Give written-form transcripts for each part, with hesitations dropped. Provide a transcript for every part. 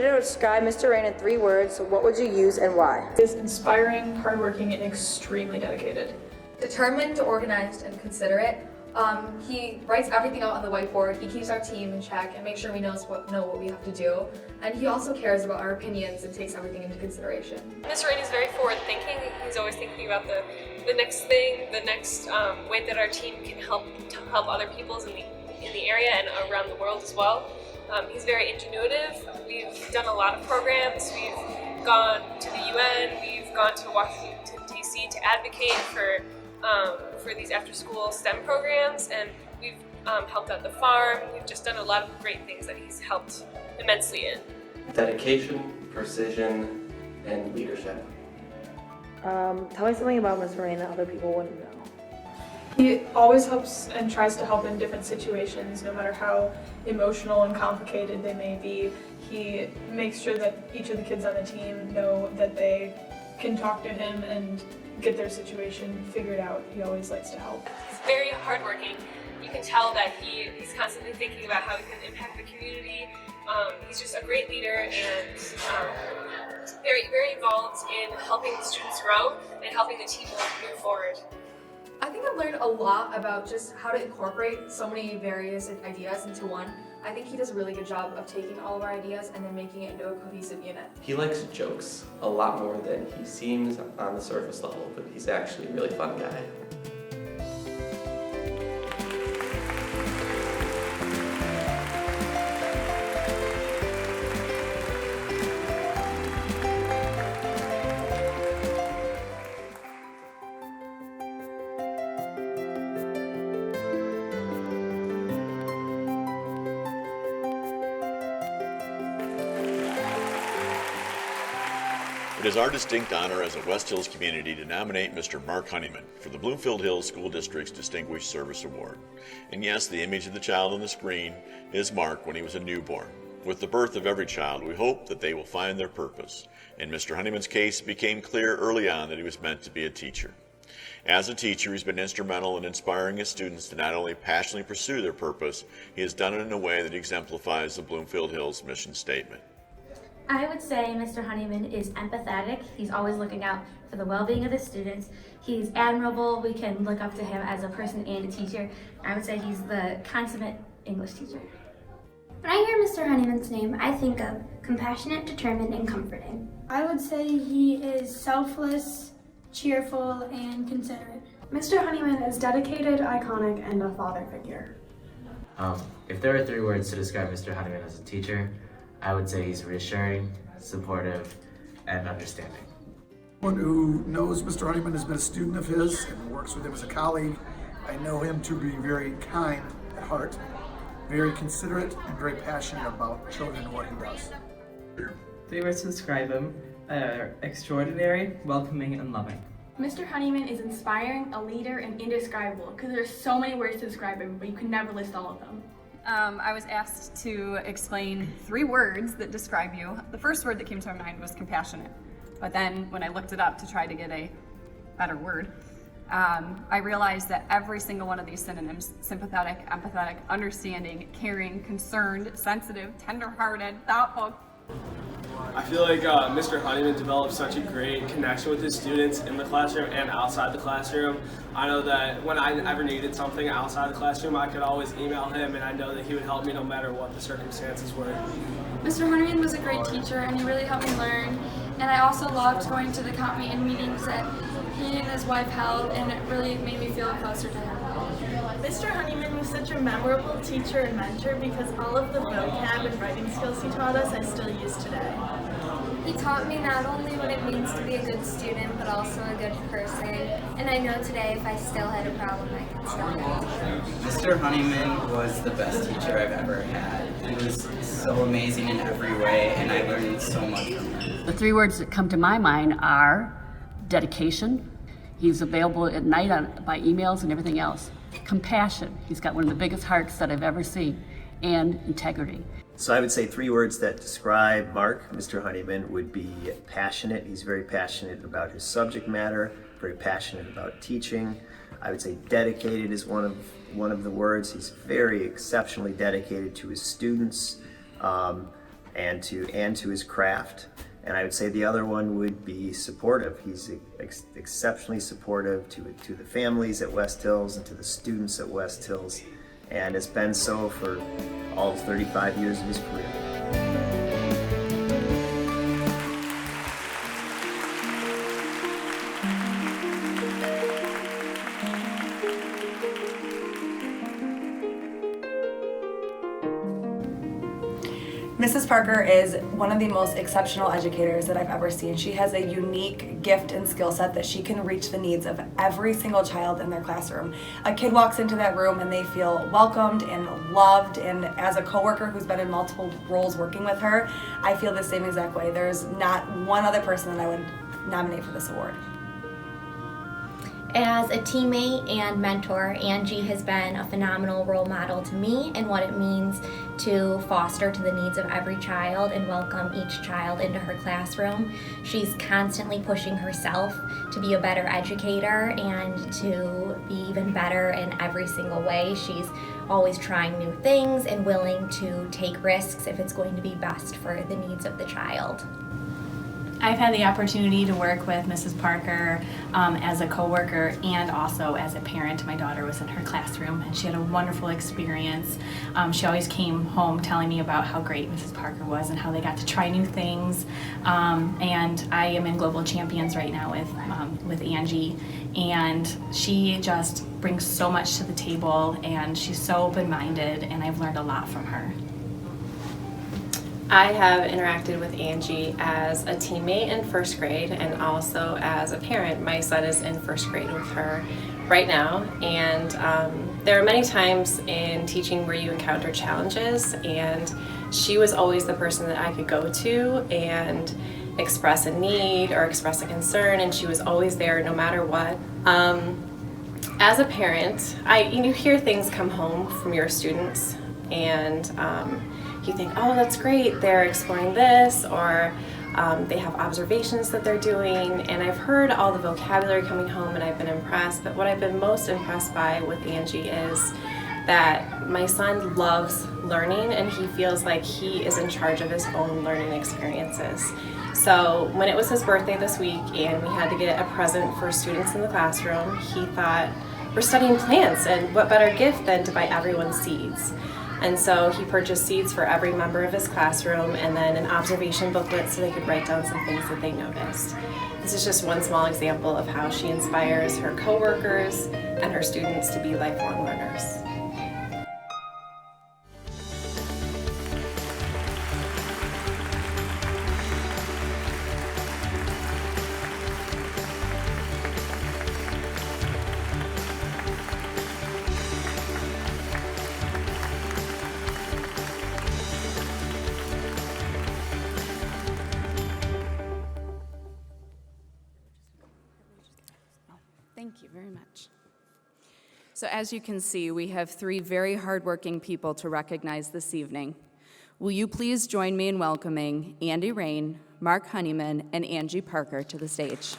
you to describe Mr. Rain in 3 words, what would you use and why? He is inspiring, hardworking, and extremely dedicated. Determined, organized, and considerate. He writes everything out on the whiteboard. He keeps our team in check and makes sure we know what we have to do. And he also cares about our opinions and takes everything into consideration. Mr. Rain is very forward-thinking. He's always thinking about the next thing, the next way that our team can help other peoples in the area and around the world as well. He's very ingenuitive. We've done a lot of programs. We've gone to the UN. We've gone to Washington, D.C. to advocate for these after-school STEM programs, and we've helped out the farm. We've just done a lot of great things that he's helped immensely in. Dedication, precision, and leadership. Tell me something about Mr. Rain that other people wouldn't know. He always helps and tries to help in different situations, no matter how emotional and complicated they may be. He makes sure that each of the kids on the team know that they can talk to him and get their situation figured out. He always likes to help. He's very hardworking. You can tell that he's constantly thinking about how he can impact the community. He's just a great leader and very, very involved in helping the students grow and helping the team move forward. I think I've learned a lot about just how to incorporate so many various ideas into one. I think he does a really good job of taking all of our ideas and then making it into a cohesive unit. He likes jokes a lot more than he seems on the surface level, but he's actually a really fun guy. It is our distinct honor as a West Hills community to nominate Mr. Mark Honeyman for the Bloomfield Hills School District's Distinguished Service Award. And yes, the image of the child on the screen is Mark when he was a newborn. With the birth of every child, we hope that they will find their purpose. In Mr. Honeyman's case, it became clear early on that he was meant to be a teacher. As a teacher, he's been instrumental in inspiring his students to not only passionately pursue their purpose, he has done it in a way that exemplifies the Bloomfield Hills mission statement. I would say Mr. Honeyman is empathetic. He's always looking out for the well-being of the students. He's admirable. We can look up to him as a person and a teacher. I would say he's the consummate English teacher. When I hear Mr. Honeyman's name, I think of compassionate, determined, and comforting. I would say he is selfless, cheerful, and considerate. Mr. Honeyman is dedicated, iconic, and a father figure. If there were 3 words to describe Mr. Honeyman as a teacher, I would say he's reassuring, supportive, and understanding. One who knows Mr. Honeyman has been a student of his and works with him as a colleague. I know him to be very kind at heart, very considerate, and very passionate about children and what he does. 3 words to describe him are extraordinary, welcoming, and loving. Mr. Honeyman is inspiring, a leader, and indescribable, because there's so many words to describe him, but you can never list all of them. I was asked to explain 3 words that describe you. The first word that came to my mind was compassionate, but then when I looked it up to try to get a better word, I realized that every single one of these synonyms, sympathetic, empathetic, understanding, caring, concerned, sensitive, tender-hearted, thoughtful. I feel like Mr. Honeyman developed such a great connection with his students in the classroom and outside the classroom. I know that when I ever needed something outside the classroom, I could always email him, and I know that he would help me no matter what the circumstances were. Mr. Honeyman was a great teacher, and he really helped me learn. And I also loved going to the comp meeting meetings that he and his wife held, and it really made me feel closer to him. Mr. Honeyman was such a memorable teacher and mentor because all of the vocab and writing skills he taught us I still use today. He taught me not only what it means to be a good student, but also a good person. And I know today if I still had a problem, I could solve it. Mr. Honeyman was the best teacher I've ever had. He was so amazing in every way, and I learned so much from him. The 3 words that come to my mind are dedication. He's available at night by emails and everything else. Compassion. He's got one of the biggest hearts that I've ever seen. And integrity. So I would say 3 words that describe Mark, Mr. Honeyman, would be passionate. He's very passionate about his subject matter, very passionate about teaching. I would say dedicated is one of the words. He's very exceptionally dedicated to his students. and to his craft. And I would say the other one would be supportive. He's exceptionally supportive to the families at West Hills and to the students at West Hills, and has been so for all 35 years of his career. Mrs. Parker is one of the most exceptional educators that I've ever seen. She has a unique gift and skill set that she can reach the needs of every single child in their classroom. A kid walks into that room and they feel welcomed and loved, and as a coworker who's been in multiple roles working with her, I feel the same exact way. There's not one other person that I would nominate for this award. As a teammate and mentor, Angie has been a phenomenal role model to me and what it means to foster to the needs of every child and welcome each child into her classroom. She's constantly pushing herself to be a better educator and to be even better in every single way. She's always trying new things and willing to take risks if it's going to be best for the needs of the child. I've had the opportunity to work with Mrs. Parker as a coworker and also as a parent. My daughter was in her classroom and she had a wonderful experience. She always came home telling me about how great Mrs. Parker was and how they got to try new things. And I am in Global Champions right now with Angie, and she just brings so much to the table and she's so open-minded, and I've learned a lot from her. I have interacted with Angie as a teammate in first grade and also as a parent. My son is in first grade with her right now, and there are many times in teaching where you encounter challenges, and she was always the person that I could go to and express a need or express a concern, and she was always there no matter what. As a parent, you hear things come home from your students, and you think, oh, that's great, they're exploring this, or they have observations that they're doing, and I've heard all the vocabulary coming home and I've been impressed, but what I've been most impressed by with Angie is that my son loves learning and he feels like he is in charge of his own learning experiences. So when it was his birthday this week and we had to get a present for students in the classroom, he thought, we're studying plants, and what better gift than to buy everyone seeds? And so he purchased seeds for every member of his classroom and then an observation booklet so they could write down some things that they noticed. This is just one small example of how she inspires her coworkers and her students to be lifelong learners. Thank you very much. So as you can see, we have three very hardworking people to recognize this evening. Will you please join me in welcoming Andy Rain, Mark Honeyman, and Angie Parker to the stage.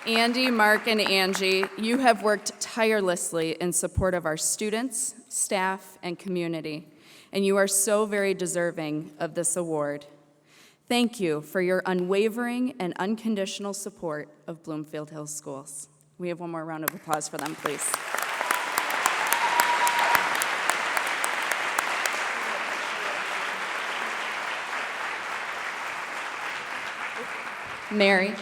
Andy, Mark, and Angie, you have worked tirelessly in support of our students, staff, and community, and you are so very deserving of this award. Thank you for your unwavering and unconditional support of Bloomfield Hills Schools. We have one more round of applause for them, please. Mary,